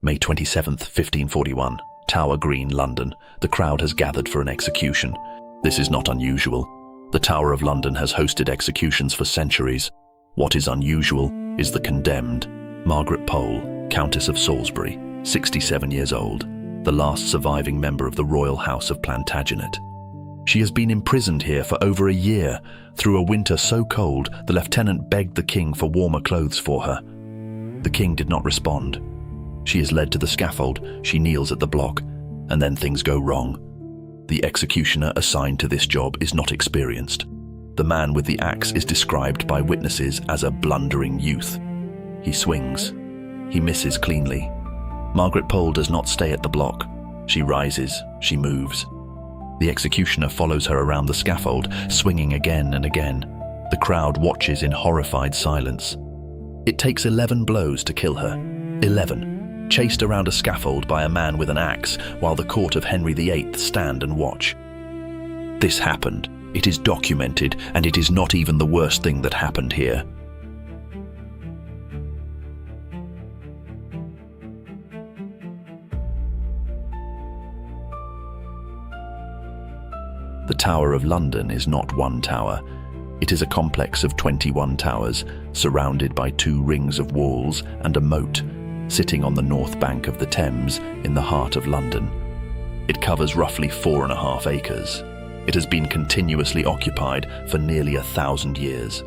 May 27, 1541, Tower Green, London. The crowd has gathered for an execution. This is not unusual. The Tower of London has hosted executions for centuries. What is unusual is the condemned, Margaret Pole, Countess of Salisbury, 67 years old, the last surviving member of the royal house of Plantagenet. She has been imprisoned here for over a year. Through a winter so cold, the lieutenant begged the king for warmer clothes for her. The king did not respond. She is led to the scaffold, she kneels at the block, and then things go wrong. The executioner assigned to this job is not experienced. The man with the axe is described by witnesses as a blundering youth. He swings. He misses cleanly. Margaret Pole does not stay at the block. She rises, she moves. The executioner follows her around the scaffold, swinging again and again. The crowd watches in horrified silence. It takes 11 blows to kill her. 11. Chased around a scaffold by a man with an axe, while the court of Henry VIII stand and watch. This happened. It is documented, and it is not even the worst thing that happened here. The Tower of London is not one tower. It is a complex of 21 towers, surrounded by 2 rings of walls and a moat, sitting on the north bank of the Thames in the heart of London. It covers roughly 4.5 acres. It has been continuously occupied for nearly 1,000 years.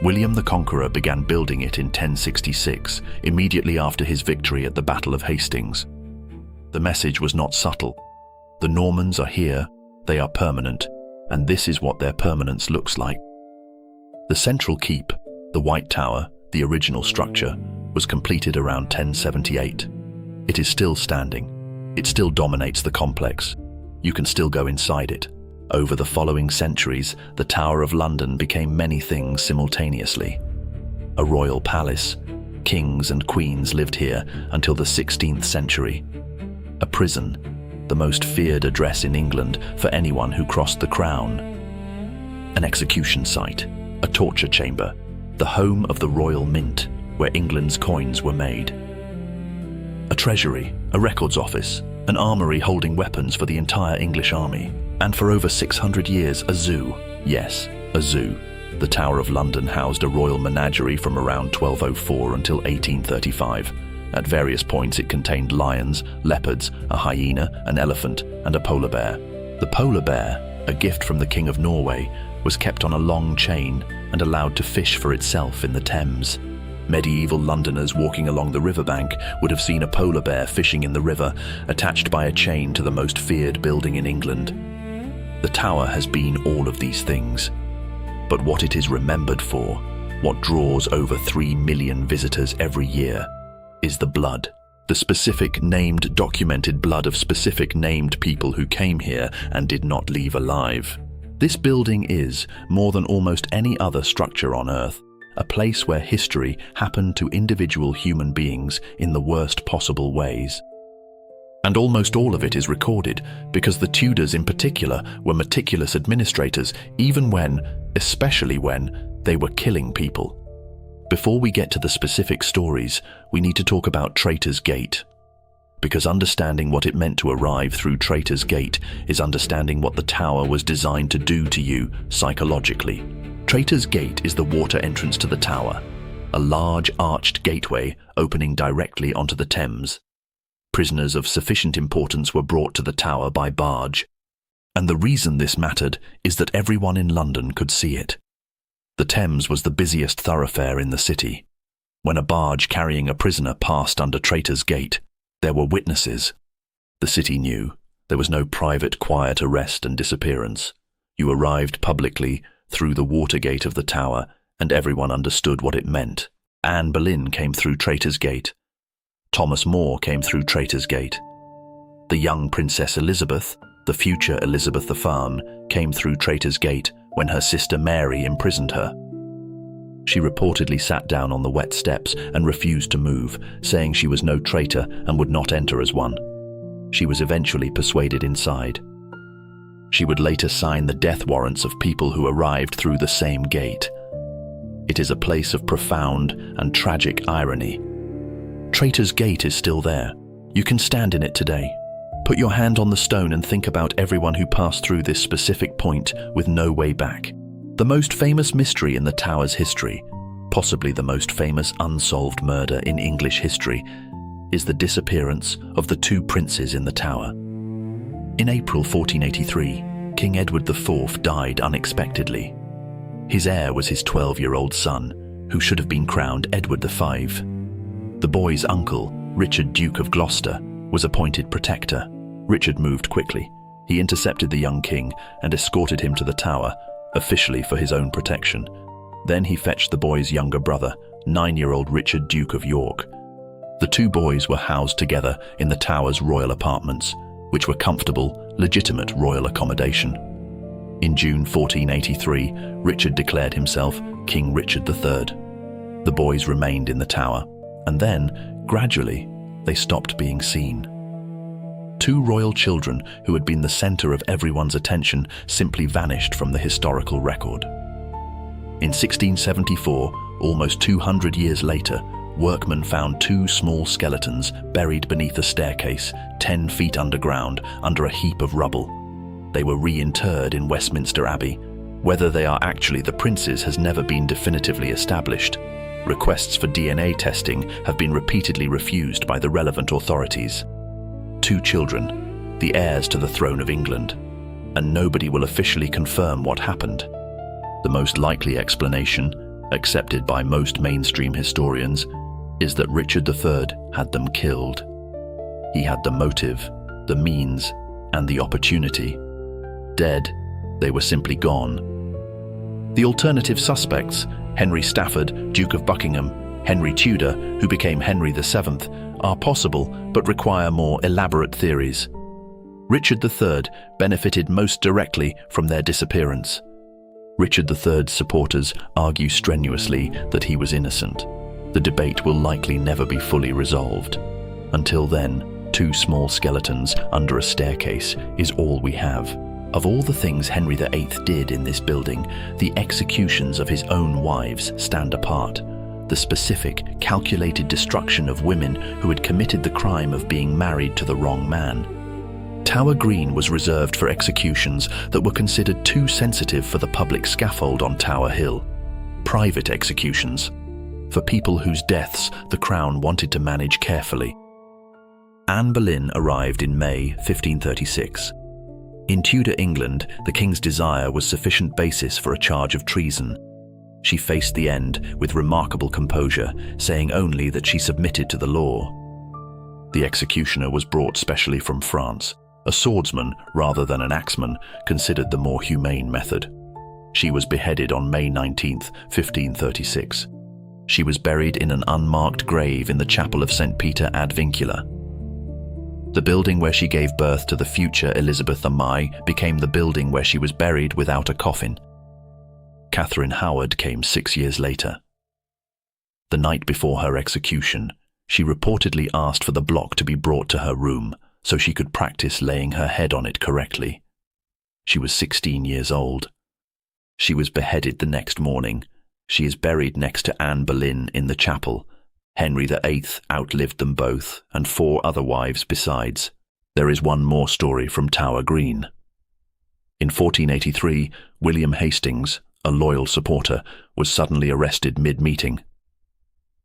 William the Conqueror began building it in 1066, immediately after his victory at the Battle of Hastings. The message was not subtle. The Normans are here, they are permanent, and this is what their permanence looks like. The central keep, the White Tower, the original structure, was completed around 1078. It is still standing. It still dominates the complex. You can still go inside it. Over the following centuries, the Tower of London became many things simultaneously. A royal palace. Kings and queens lived here until the 16th century. A prison, the most feared address in England for anyone who crossed the crown. An execution site, a torture chamber, the home of the Royal Mint, where England's coins were made. A treasury, a records office, an armory holding weapons for the entire English army, and for over 600 years a zoo. Yes, a zoo. The Tower of London housed a royal menagerie from around 1204 until 1835. At various points it contained lions, leopards, a hyena, an elephant, and a polar bear. The polar bear, a gift from the King of Norway, was kept on a long chain and allowed to fish for itself in the Thames. Medieval Londoners walking along the riverbank would have seen a polar bear fishing in the river, attached by a chain to the most feared building in England. The tower has been all of these things. But what it is remembered for, what draws over 3 million visitors every year, is the blood. The specific named documented blood of specific named people who came here and did not leave alive. This building is, more than almost any other structure on Earth, a place where history happened to individual human beings in the worst possible ways. And almost all of it is recorded because the Tudors in particular were meticulous administrators, even when, especially when, they were killing people. Before we get to the specific stories, we need to talk about Traitors Gate. Because understanding what it meant to arrive through Traitors Gate is understanding what the tower was designed to do to you psychologically. Traitors Gate is the water entrance to the tower, a large arched gateway opening directly onto the Thames. Prisoners of sufficient importance were brought to the tower by barge, and the reason this mattered is that everyone in London could see it. The Thames was the busiest thoroughfare in the city. When a barge carrying a prisoner passed under Traitors Gate, there were witnesses. The city knew. There was no private, quiet arrest and disappearance. You arrived publicly through the water gate of the tower, and everyone understood what it meant. Anne Boleyn came through Traitors Gate. Thomas More came through Traitors Gate. The young Princess Elizabeth, the future Elizabeth I, came through Traitors Gate when her sister Mary imprisoned her. She reportedly sat down on the wet steps and refused to move, saying she was no traitor and would not enter as one. She was eventually persuaded inside. She would later sign the death warrants of people who arrived through the same gate. It is a place of profound and tragic irony. Traitors Gate is still there. You can stand in it today. Put your hand on the stone and think about everyone who passed through this specific point with no way back. The most famous mystery in the tower's history, possibly the most famous unsolved murder in English history, is the disappearance of the two princes in the tower. In April 1483, King Edward IV died unexpectedly. His heir was his 12-year-old son, who should have been crowned Edward V. The boy's uncle, Richard, Duke of Gloucester, was appointed protector. Richard moved quickly. He intercepted the young king and escorted him to the tower, officially for his own protection. Then he fetched the boy's younger brother, 9-year-old Richard, Duke of York. The two boys were housed together in the tower's royal apartments, which were comfortable, legitimate royal accommodation. In June 1483, Richard declared himself King Richard III. The boys remained in the tower, and then, gradually, they stopped being seen. Two royal children who had been the center of everyone's attention simply vanished from the historical record. In 1674, almost 200 years later, workmen found two small skeletons buried beneath a staircase, 10 feet underground, under a heap of rubble. They were reinterred in Westminster Abbey. Whether they are actually the princes has never been definitively established. Requests for DNA testing have been repeatedly refused by the relevant authorities. Two children, the heirs to the throne of England, and nobody will officially confirm what happened. The most likely explanation, accepted by most mainstream historians, is that Richard III had them killed. He had the motive, the means, and the opportunity. Dead, they were simply gone. The alternative suspects, Henry Stafford, Duke of Buckingham, Henry Tudor, who became Henry VII, are possible but require more elaborate theories. Richard III benefited most directly from their disappearance. Richard III's supporters argue strenuously that he was innocent. The debate will likely never be fully resolved. Until then, two small skeletons under a staircase is all we have. Of all the things Henry VIII did in this building, the executions of his own wives stand apart. The specific, calculated destruction of women who had committed the crime of being married to the wrong man. Tower Green was reserved for executions that were considered too sensitive for the public scaffold on Tower Hill. Private executions, for people whose deaths the Crown wanted to manage carefully. Anne Boleyn arrived in May 1536. In Tudor England, the king's desire was sufficient basis for a charge of treason. She faced the end with remarkable composure, saying only that she submitted to the law. The executioner was brought specially from France, a swordsman rather than an axeman, considered the more humane method. She was beheaded on May 19, 1536. She was buried in an unmarked grave in the chapel of St. Peter ad Vincula. The building where she gave birth to the future Elizabeth I became the building where she was buried without a coffin. Catherine Howard came 6 years later. The night before her execution, she reportedly asked for the block to be brought to her room so she could practice laying her head on it correctly. She was 16 years old. She was beheaded the next morning. She is buried next to Anne Boleyn in the chapel. Henry VIII outlived them both, and 4 other wives besides. There is one more story from Tower Green. In 1483, William Hastings, a loyal supporter, was suddenly arrested mid-meeting.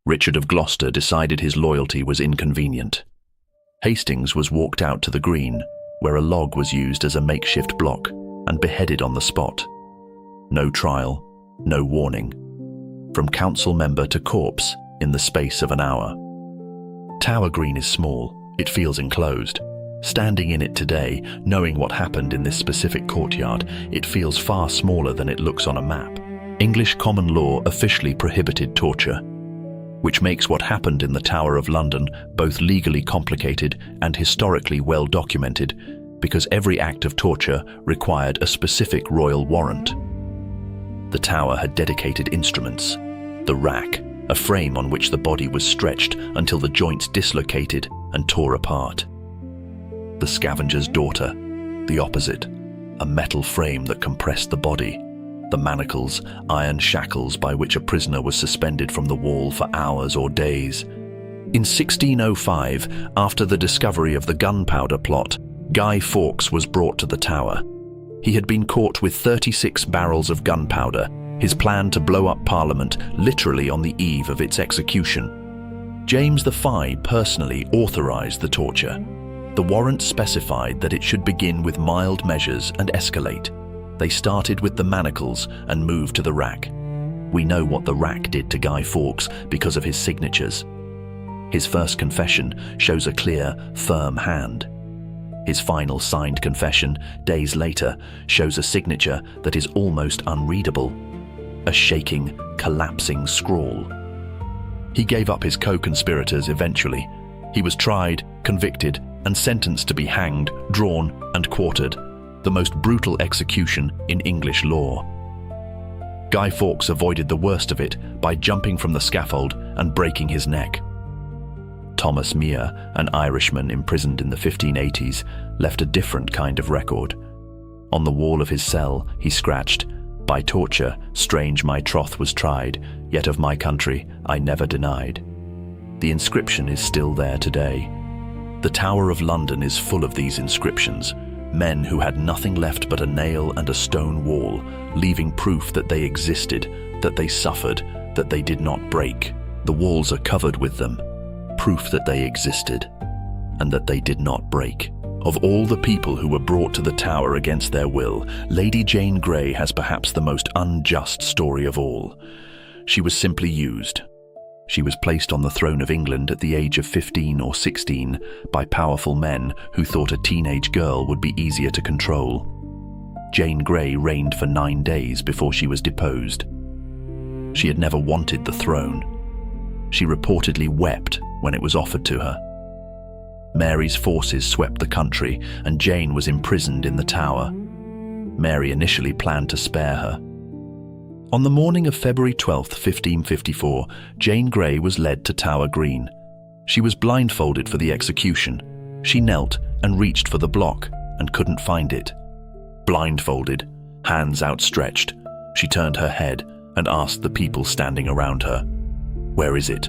Richard of Gloucester decided his loyalty was inconvenient. Hastings was walked out to the green, where a log was used as a makeshift block, and beheaded on the spot. No trial, no warning. From council member to corpse in the space of an hour. Tower Green is small, it feels enclosed. Standing in it today, knowing what happened in this specific courtyard, it feels far smaller than it looks on a map. English common law officially prohibited torture, which makes what happened in the Tower of London both legally complicated and historically well documented, because every act of torture required a specific royal warrant. The tower had dedicated instruments, the rack, a frame on which the body was stretched until the joints dislocated and tore apart. The scavenger's daughter, the opposite, a metal frame that compressed the body. The manacles, iron shackles by which a prisoner was suspended from the wall for hours or days. In 1605, after the discovery of the gunpowder plot, Guy Fawkes was brought to the Tower. He had been caught with 36 barrels of gunpowder, his plan to blow up Parliament literally on the eve of its execution. James V personally authorized the torture. The warrant specified that it should begin with mild measures and escalate. They started with the manacles and moved to the rack. We know what the rack did to Guy Fawkes because of his signatures. His first confession shows a clear, firm hand. His final signed confession, days later, shows a signature that is almost unreadable. A shaking, collapsing scrawl. He gave up his co-conspirators eventually. He was tried, convicted, and sentenced to be hanged, drawn, and quartered, the most brutal execution in English law. Guy Fawkes avoided the worst of it by jumping from the scaffold and breaking his neck. Thomas Mere, an Irishman imprisoned in the 1580s, left a different kind of record. On the wall of his cell, he scratched, "By torture, strange my troth was tried, yet of my country I never denied." The inscription is still there today. The Tower of London is full of these inscriptions, men who had nothing left but a nail and a stone wall, leaving proof that they existed, that they suffered, that they did not break. The walls are covered with them, proof that they existed, and that they did not break. Of all the people who were brought to the Tower against their will, Lady Jane Grey has perhaps the most unjust story of all. She was simply used. She was placed on the throne of England at the age of 15 or 16 by powerful men who thought a teenage girl would be easier to control. Jane Grey reigned for 9 days before she was deposed. She had never wanted the throne. She reportedly wept when it was offered to her. Mary's forces swept the country, and Jane was imprisoned in the Tower. Mary initially planned to spare her. On the morning of February 12, 1554, Jane Grey was led to Tower Green. She was blindfolded for the execution. She knelt and reached for the block and couldn't find it. Blindfolded, hands outstretched, she turned her head and asked the people standing around her, "Where is it?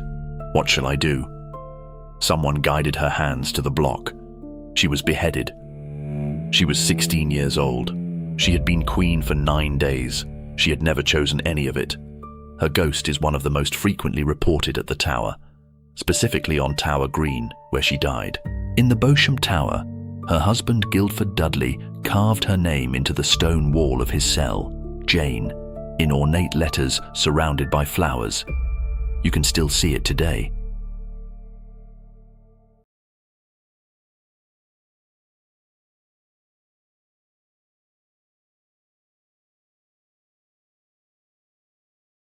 What shall I do?" Someone guided her hands to the block. She was beheaded. She was 16 years old. She had been queen for 9 days. She had never chosen any of it. Her ghost is one of the most frequently reported at the Tower, specifically on Tower Green, where she died. In the Beauchamp Tower, her husband Guildford Dudley carved her name into the stone wall of his cell, Jane, in ornate letters surrounded by flowers. You can still see it today.